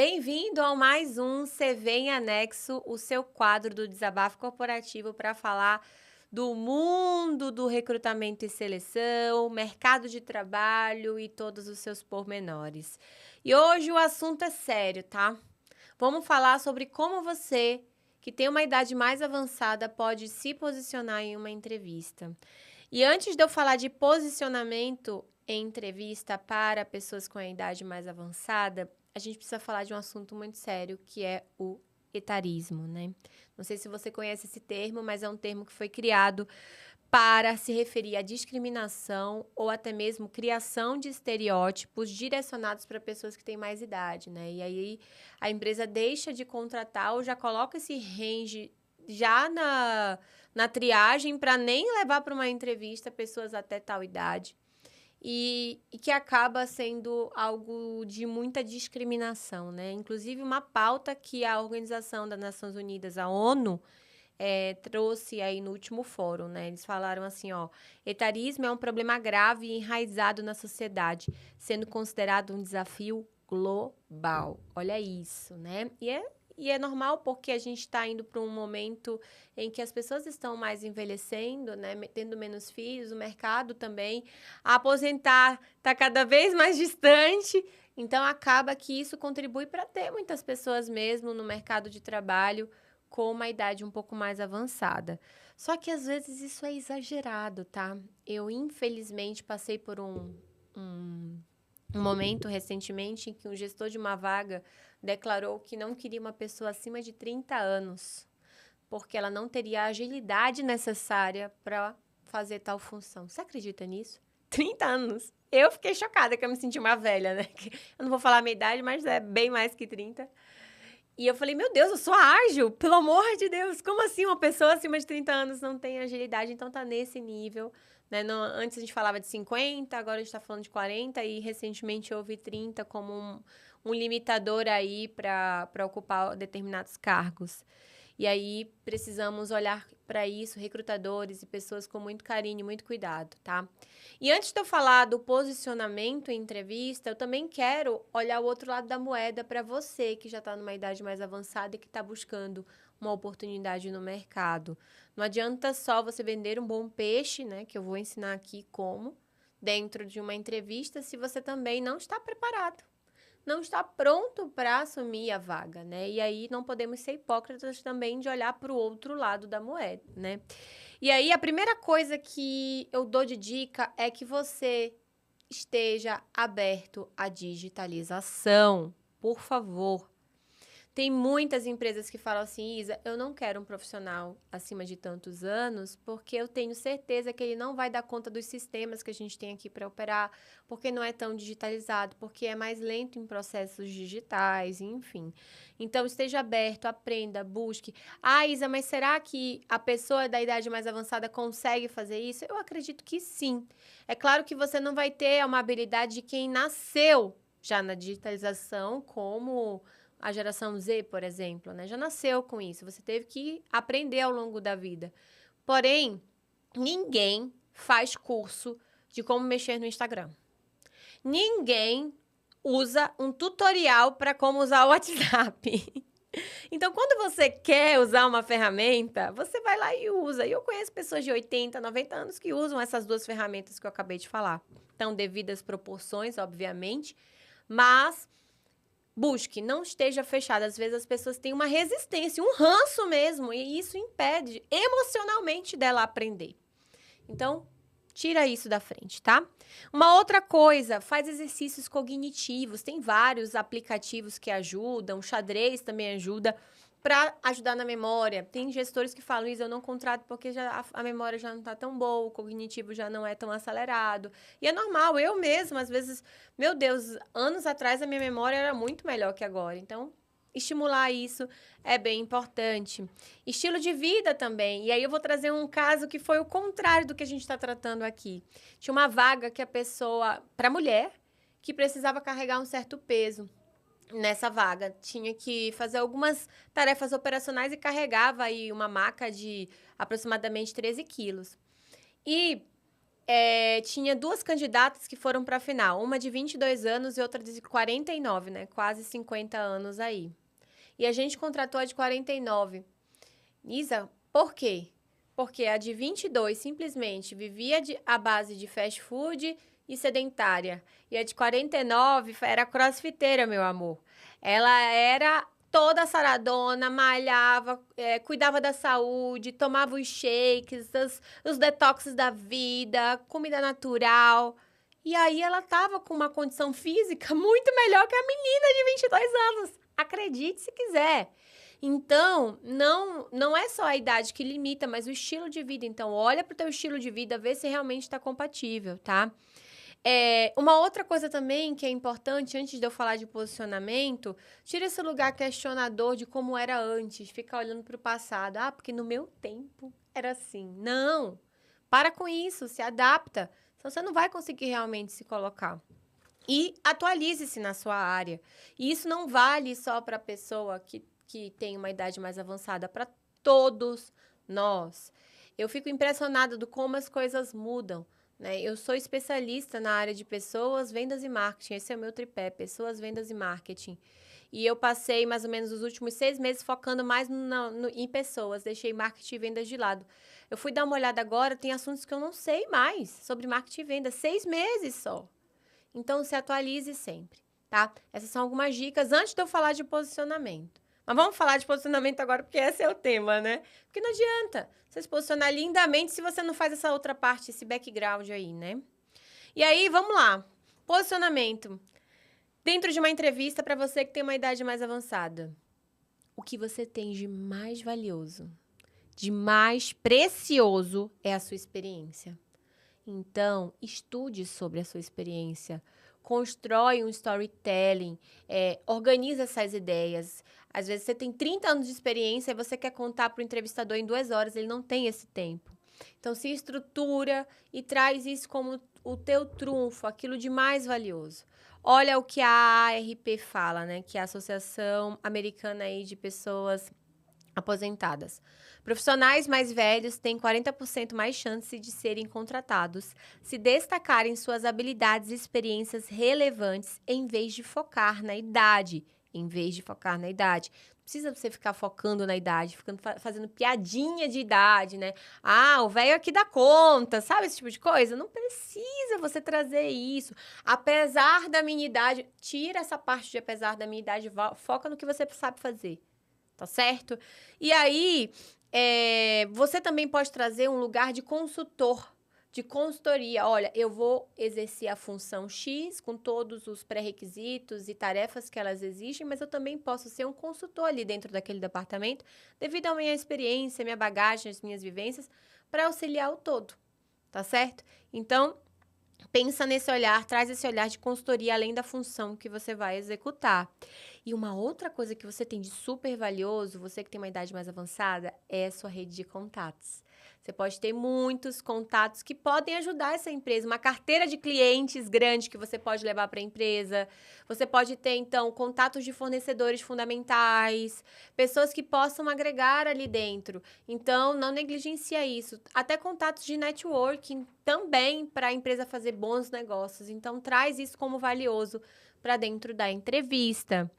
Bem-vindo ao mais um CV em Anexo, o seu quadro do desabafo corporativo para falar do mundo do recrutamento e seleção, mercado de trabalho e todos os seus pormenores. E hoje o assunto é sério, tá? Vamos falar sobre como você, que tem uma idade mais avançada, pode se posicionar em uma entrevista. E antes de eu falar de posicionamento em entrevista para pessoas com a idade mais avançada, a gente precisa falar de um assunto muito sério, que é o etarismo, né? Não sei se você conhece esse termo, mas é um termo que foi criado para se referir à discriminação ou até mesmo criação de estereótipos direcionados para pessoas que têm mais idade, né? E aí a empresa deixa de contratar ou já coloca esse range já na triagem para nem levar para uma entrevista pessoas até tal idade. E que acaba sendo algo de muita discriminação, né? Inclusive, uma pauta que a Organização das Nações Unidas, a ONU, trouxe aí no último fórum, né? Eles falaram assim, ó, etarismo é um problema grave e enraizado na sociedade, sendo considerado um desafio global. Olha isso, né? E é normal porque a gente está indo para um momento em que as pessoas estão mais envelhecendo, né? Tendo menos filhos, o mercado também. A aposentar está cada vez mais distante. Então, acaba que isso contribui para ter muitas pessoas mesmo no mercado de trabalho com uma idade um pouco mais avançada. Só que, às vezes, isso é exagerado, tá? Eu, infelizmente, passei por um momento recentemente em que um gestor de uma vaga declarou que não queria uma pessoa acima de 30 anos, porque ela não teria a agilidade necessária para fazer tal função. Você acredita nisso? 30 anos. Eu fiquei chocada que eu me senti uma velha, né? Eu não vou falar a minha idade, mas é bem mais que 30. E eu falei, meu Deus, eu sou ágil, pelo amor de Deus, como assim uma pessoa acima de 30 anos não tem agilidade? Então tá nesse nível, né? Antes a gente falava de 50, agora a gente tá falando de 40 e recentemente houve 30 como um limitador aí para ocupar determinados cargos. E aí precisamos olhar para isso, recrutadores e pessoas com muito carinho e muito cuidado, tá? E antes de eu falar do posicionamento em entrevista, eu também quero olhar o outro lado da moeda para você que já está numa idade mais avançada e que está buscando uma oportunidade no mercado. Não adianta só você vender um bom peixe, né? Que eu vou ensinar aqui como, dentro de uma entrevista, se você também não está preparado, não está pronto para assumir a vaga, né? E aí não podemos ser hipócritas também de olhar para o outro lado da moeda, né? E aí a primeira coisa que eu dou de dica é que você esteja aberto à digitalização, por favor. Tem muitas empresas que falam assim, Isa, eu não quero um profissional acima de tantos anos, porque eu tenho certeza que ele não vai dar conta dos sistemas que a gente tem aqui para operar, porque não é tão digitalizado, porque é mais lento em processos digitais, enfim. Então, esteja aberto, aprenda, busque. Ah, Isa, mas será que a pessoa da idade mais avançada consegue fazer isso? Eu acredito que sim. É claro que você não vai ter uma habilidade de quem nasceu já na digitalização, como a geração Z, por exemplo, né? Já nasceu com isso. Você teve que aprender ao longo da vida. Porém, ninguém faz curso de como mexer no Instagram. Ninguém usa um tutorial para como usar o WhatsApp. Então, quando você quer usar uma ferramenta, você vai lá e usa. E eu conheço pessoas de 80, 90 anos que usam essas duas ferramentas que eu acabei de falar. Então, devidas proporções, obviamente, mas busque, não esteja fechada. Às vezes as pessoas têm uma resistência, um ranço mesmo, e isso impede emocionalmente dela aprender. Então, tira isso da frente, tá? Uma outra coisa, faz exercícios cognitivos. Tem vários aplicativos que ajudam, o xadrez também ajuda para ajudar na memória. Tem gestores que falam isso, eu não contrato porque já, a memória já não está tão boa, o cognitivo já não é tão acelerado. E é normal, eu mesma, às vezes, meu Deus, anos atrás a minha memória era muito melhor que agora. Então, estimular isso é bem importante. Estilo de vida também. E aí eu vou trazer um caso que foi o contrário do que a gente está tratando aqui. Tinha uma vaga que a pessoa, para mulher, que precisava carregar um certo peso nessa vaga. Tinha que fazer algumas tarefas operacionais e carregava aí uma maca de aproximadamente 13 quilos. E tinha 2 candidatas que foram para a final, uma de 22 anos e outra de 49, né? Quase 50 anos aí. E a gente contratou a de 49. Isa, por quê? Porque a de 22 simplesmente vivia à base de fast food e sedentária. E a de 49 era crossfiteira, meu amor. Ela era toda saradona, malhava, cuidava da saúde, tomava os shakes, os detoxes da vida, comida natural. E aí ela tava com uma condição física muito melhor que a menina de 22 anos. Acredite se quiser. Então, não é só a idade que limita, mas o estilo de vida. Então, olha para o teu estilo de vida, vê se realmente está compatível, tá? Uma outra coisa também que é importante, antes de eu falar de posicionamento, tira esse lugar questionador de como era antes, ficar olhando para o passado. Ah, porque no meu tempo era assim. Não! Para com isso, se adapta. Senão você não vai conseguir realmente se colocar. E atualize-se na sua área. E isso não vale só para a pessoa que tem uma idade mais avançada, para todos nós. Eu fico impressionada do como as coisas mudam, né? Eu sou especialista na área de pessoas, vendas e marketing. Esse é o meu tripé, pessoas, vendas e marketing. E eu passei mais ou menos os últimos 6 meses focando mais em pessoas, deixei marketing e vendas de lado. Eu fui dar uma olhada agora, tem assuntos que eu não sei mais sobre marketing e vendas, 6 meses só. Então, se atualize sempre, tá? Essas são algumas dicas antes de eu falar de posicionamento. Mas vamos falar de posicionamento agora, porque esse é o tema, né? Porque não adianta você se posicionar lindamente se você não faz essa outra parte, esse background aí, né? E aí, vamos lá. Posicionamento. Dentro de uma entrevista para você que tem uma idade mais avançada. O que você tem de mais valioso, de mais precioso é a sua experiência. Então, estude sobre a sua experiência, constrói um storytelling, organiza essas ideias. Às vezes você tem 30 anos de experiência e você quer contar para o entrevistador em 2 horas, ele não tem esse tempo. Então, se estrutura e traz isso como o teu trunfo, aquilo de mais valioso. Olha o que a AARP fala, né? Que é a Associação Americana aí de Pessoas Aposentadas. Profissionais mais velhos têm 40% mais chance de serem contratados se destacarem suas habilidades e experiências relevantes em vez de focar na idade. Não precisa você ficar focando na idade, fazendo piadinha de idade, né? Ah, o velho aqui dá conta, sabe esse tipo de coisa? Não precisa você trazer isso. Apesar da minha idade, tira essa parte de apesar da minha idade, foca no que você sabe fazer. Tá certo? E aí, você também pode trazer um lugar de consultor, de consultoria. Olha, eu vou exercer a função X com todos os pré-requisitos e tarefas que elas exigem, mas eu também posso ser um consultor ali dentro daquele departamento, devido à minha experiência, minha bagagem, as minhas vivências, para auxiliar o todo. Tá certo? Então, pensa nesse olhar, traz esse olhar de consultoria além da função que você vai executar. E uma outra coisa que você tem de super valioso, você que tem uma idade mais avançada, é a sua rede de contatos. Você pode ter muitos contatos que podem ajudar essa empresa, uma carteira de clientes grande que você pode levar para a empresa. Você pode ter, então, contatos de fornecedores fundamentais, pessoas que possam agregar ali dentro. Então, não negligencia isso. Até contatos de networking também para a empresa fazer bons negócios. Então, traz isso como valioso para dentro da entrevista.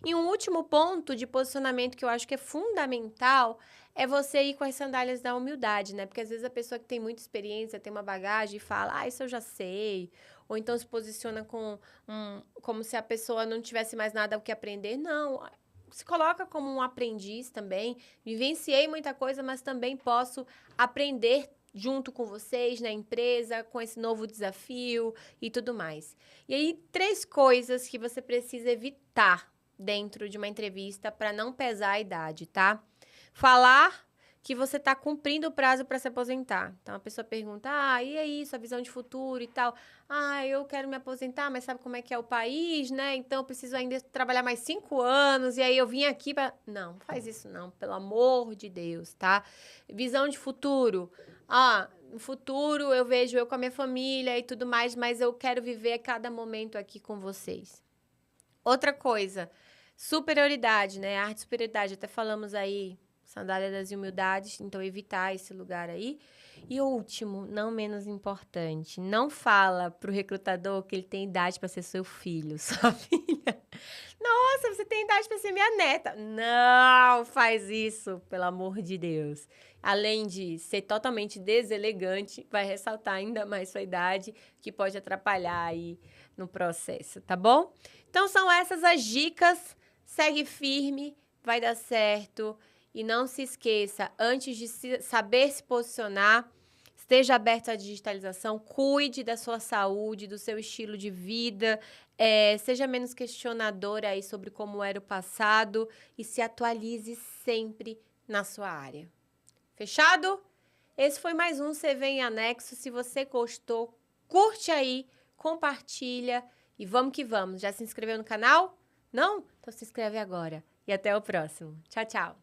E um último ponto de posicionamento que eu acho que é fundamental é você ir com as sandálias da humildade, né? Porque às vezes a pessoa que tem muita experiência, tem uma bagagem e fala, isso eu já sei. Ou então se posiciona como se a pessoa não tivesse mais nada o que aprender. Não, se coloca como um aprendiz também. Vivenciei muita coisa, mas também posso aprender junto com vocês na empresa, com esse novo desafio e tudo mais. E aí, 3 coisas que você precisa evitar dentro de uma entrevista para não pesar a idade, tá? Falar que você está cumprindo o prazo para se aposentar. Então, a pessoa pergunta, e aí, sua visão de futuro e tal? Eu quero me aposentar, mas sabe como é que é o país, né? Então, eu preciso ainda trabalhar mais 5 anos, e aí eu vim aqui para... Não, faz isso não, pelo amor de Deus, tá? Visão de futuro. No futuro eu vejo eu com a minha família e tudo mais, mas eu quero viver cada momento aqui com vocês. Outra coisa, superioridade, né? Arte de superioridade, até falamos aí Sandália das humildades, então evitar esse lugar aí. E último, não menos importante, não fala pro recrutador que ele tem idade para ser seu filho, sua filha. Nossa, você tem idade para ser minha neta. Não faz isso, pelo amor de Deus. Além de ser totalmente deselegante, vai ressaltar ainda mais sua idade, que pode atrapalhar aí no processo, tá bom? Então são essas as dicas. Segue firme, vai dar certo. E não se esqueça, antes de saber se posicionar, esteja aberto à digitalização, cuide da sua saúde, do seu estilo de vida, seja menos questionadora aí sobre como era o passado e se atualize sempre na sua área. Fechado? Esse foi mais um CV em Anexo. Se você gostou, curte aí, compartilha e vamos que vamos. Já se inscreveu no canal? Não? Então se inscreve agora. E até o próximo. Tchau, tchau.